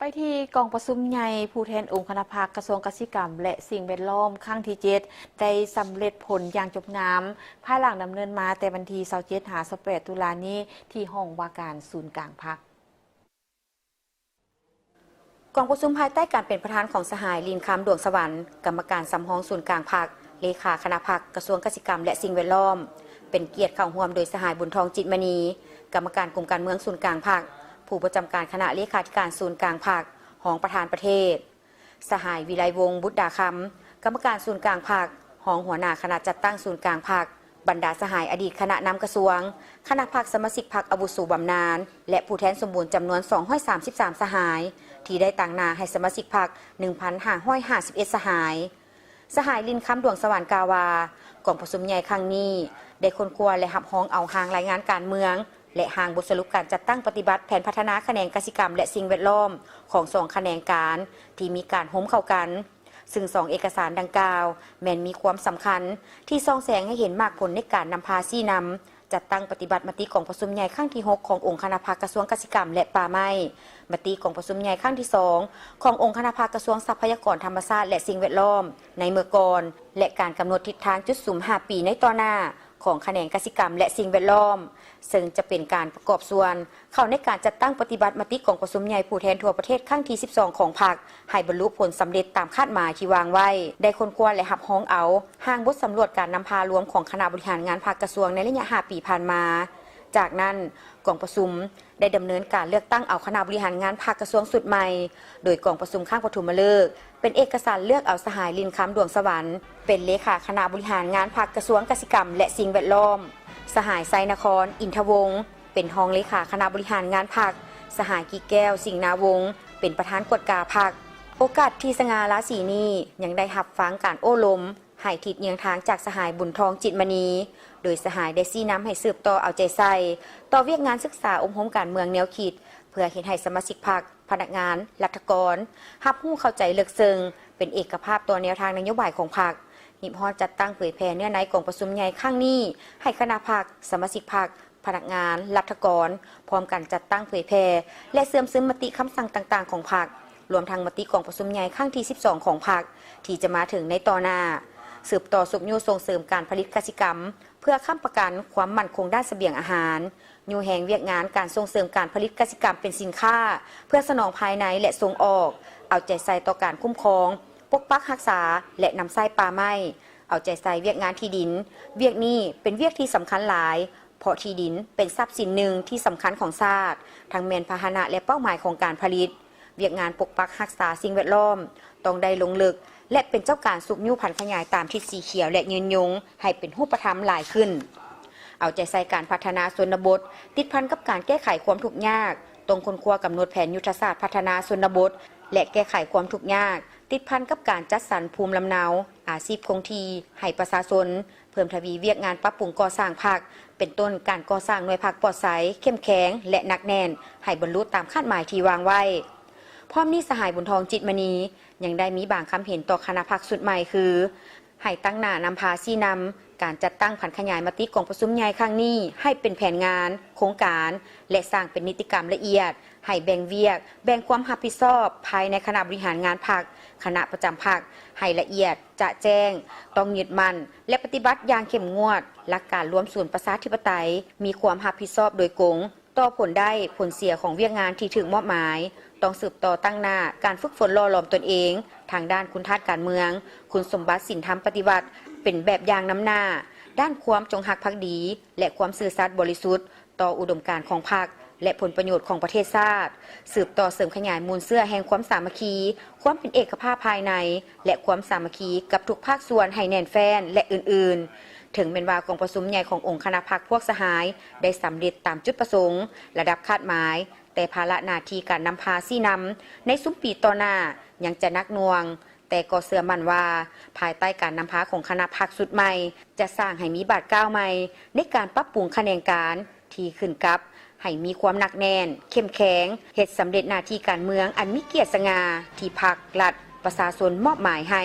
ไปที่กองประชุมใหญ่ผู้แทนองค์คณะภาคกระทรวงเกษตรกรรมและสิ่งแวดล้อมครั้งที่7ได้สำเร็จผลอย่างจบงามภายหลังดำเนินมาแต่วันที่27-28 ตุลานี้ที่ห้องว่าการศูนย์กลางพรรคกองประชุมภายใต้การเป็นประธานของสหายลินคำดวงสวรรค์กรรมการสำห้องศูนย์กลางพรรคเลขาคณะพรรคกระทรวงเกษตรกรรมและสิ่งแวดล้อมเป็นเกียรติเข้าร่วมโดยสหายบุญทองจิตมณีกรรมการกลุ่มการเมืองศูนย์กลางพรรคผู้ประจำการคณะเลขาธิการศูนย์กลางพรรคของประธานประเทศสหายวิไลวงศ์บุตรดาคำกรรมการศูนย์กลางพรรคของหัวหน้าคณะจัดตั้งศูนย์กลางพรรคบรรดาสหายอดีตคณะนำกระทรวงคณะพรรคสมาชิกพรรคอาวุโสบำนาญและผู้แทนสมบูรณ์จำนวน233สหายที่ได้ต่างหน้าให้สมาชิกพรรค 1,551 สหายลินคำดวงสวรรค์กาวากองประชุมใหญ่ครั้งนี้ได้ค้นคว้าและหับห้องเอาหางรายงานการเมืองและหางบทสรุปการจัดตั้งปฏิบัติแผนพัฒนาแขนงกสิกรรมและสิ่งแวดล้อมของ2แขนงการที่มีการโฮมเข้ากันซึ่ง2เอกสารดังกล่าวแม้นมีความสำคัญที่ส่องแสงให้เห็นมากผลในการนำพาชี้นำจัดตั้งปฏิบัติมติของประชุมใหญ่ครั้งที่6ขององค์คณะภาคกระทรวงเกษตรกรรมและป่าไม้มติของประชุมใหญ่ครั้งที่2ขององค์คณะภาคกระทรวงทรัพยากรธรรมชาติและสิ่งแวดล้อมในเมื่อก่อนและการกำหนดทิศทางจุดสูง5 ปีในต่อหน้าของแขนงกสิกรรมและสิ่งแวดล้อมซึ่งจะเป็นการประกอบส่วนเข้าในการจัดตั้งปฏิบัติมติของประชุมใหญ่ผู้แทนทั่วประเทศครั้งที่12ของพรรคให้บรรลุผลสำเร็จตามคาดหมายที่วางไว้ได้ค้นคว้าและหับห้องเอาห้างบทสำรวจการนำพารวมของคณะบริหารงานภาคกระทรวงในระยะ5 ปีผ่านมาจากนั้นกองประชุมได้ดำเนินการเลือกตั้งเอาคณะบริหารงานภาคกระทรวงสุดใหม่โดยกองประชุมข้างปฐมฤกษ์เป็นเอกสารเลือกเอาสหายลินคำดวงสวรรค์เป็นเลขาคณะบริหารงานภาคกระทรวงเกษตรกรรมและสิ่งแวดล้อมสหายไซนครอินทวงศ์เป็นรองเลขาคณะบริหารงานพรรคสหายกีแก้วสิงห์นาวงศ์เป็นประธานกฎกาพรรคโอกาสที่สง่าราศีนี้ยังได้หับฟังการโอ้ล้มให้ทิศเยียงทางจากสหายบุญทองจิตมณีโดยสหายได้ชี้นำให้สืบต่อเอาใจใส่ต่อเวียกงานศึกษาอมโหมการเมืองแนวคิดเพื่อเห็นให้สมาชิกพรรคพนักงานรัฐกรหับหู้เข้าใจเลิกซึ้งเป็นเอกภาพตัวแนวทางนโยบายของพรรคหิบฮอดจัดตั้งเผยแพร่เนื้อในกองประชุมใหญ่ครั้งนี้ให้คณะพรรคสมาชิกพรรคพนักงานรัฐกรพร้อมกันจัดตั้งเผยแพร่และเสื่อมซึมมติคำสั่งต่างๆของพรรครวมทั้งมติกองประชุมใหญ่ครั้งที่12ของพรรคที่จะมาถึงในต่อหน้าสืบต่อสุขยูส่งเสริมการผลิตกสิกรรมเพื่อค้ำประกันความมั่นคงด้านเสบียงอาหารยูแหงเวียกงานการส่งเสริมการผลิตกสิกรรมเป็นสินค้าเพื่อสนองภายในและส่งออกเอาใจใส่ต่อการคุ้มครองปกปักรักษาและนำไส้ป่าไม้เอาใจใส่เวียกงานที่ดินเวียกนี้เป็นเวียกที่สำคัญหลายเพราะที่ดินเป็นทรัพย์สินหนึ่งที่สำคัญของชาติทั้งแมนพาหนะและเป้าหมายของการผลิตเวียกงานปกปักรักษาสิ่งแวดล้อมต้องได้ลงลึกและเป็นเจ้าการสุกยูพันธุ์ขยายตามทิศสีเขียวและยืนยงให้เป็นรูปธรรมหลายขึ้นเอาใจใส่การพัฒนาชนบทติดพันกับการแก้ไขความทุกข์ยากตรงค้นคว้ากำหนดแผนยุทธศาสตร์พัฒนาชนบทและแก้ไขความทุกข์ยากติดพันกับการจัดสรรภูมิลำเนาอาชีพคงที่ให้ประชาชนเพิ่มทวีเวียกงานปรับปรุงก่อสร้างพรรคเป็นต้นการก่อสร้างหน่วยพรรคปลอดภัยเข้มแข็งและหนักแน่นให้บรรลุตามคาดหมายที่วางไว้พร้อมนี้สหายบุญทองจิตมณียังได้มีบางคำเห็นต่อคณะพรรคสุดใหม่คือให้ตั้งหน้านำพาชี้นำการจัดตั้งผันขยายมติกองประชุมใหญ่ครั้งนี้ให้เป็นแผนงานโครงการและสร้างเป็นนิติกรรมละเอียดให้แบ่งเวียกแบ่งความรับผิดชอบภายในคณะบริหารงานพรรคคณะประจำพรรคให้ละเอียดจะแจ้งต้องยึดมั่นและปฏิบัติอย่างเข้มงวดหลักการรวมศูนย์ประชาธิปไตยมีความรับผิดชอบโดยกงต่อผลได้ผลเสียของเวียกงานที่ถึงมอบหมายต้องสืบต่อตั้งหน้าการฝึกฝนหล่อหลอมตนเองทางด้านคุณธาตุการเมืองคุณสมบัติศีลธรรมปฏิบัติเป็นแบบอย่างนำหน้าด้านความจงรักภักดีและความซื่อสัตย์บริสุทธิ์ต่ออุดมการณ์ของพรรคและผลประโยชน์ของประเทศชาติสืบต่อเสริมขยายมูลเสื้อแห่งความสามัคคีความเป็นเอกภาพภายในและความสามัคคีกับทุกภาคส่วนให้แน่นแฟ้นและอื่นๆถึงเป็นว่ากองประชุมใหญ่ขององค์คณะพรรคพวกสหายได้สำเร็จตามจุดประสงค์ระดับคาดหมายแต่ภาระหน้าที่การนำพาชี้นำในซุ้มปีต่อหน้ายังจะนักหน่วงแต่ก็เชื่อมั่นว่าภายใต้การนำพาของคณะพรรคสุดใหม่จะสร้างให้มีบาทก้าวใหม่ในการปรับปรุงแขนงการที่ขึ้นกับให้มีความหนักแน่นเข้มแข็งเฮ็ดสำเร็จหน้าที่การเมืองอันมีเกียรติสง่าที่พรรครัฐประชาชนมอบหมายให้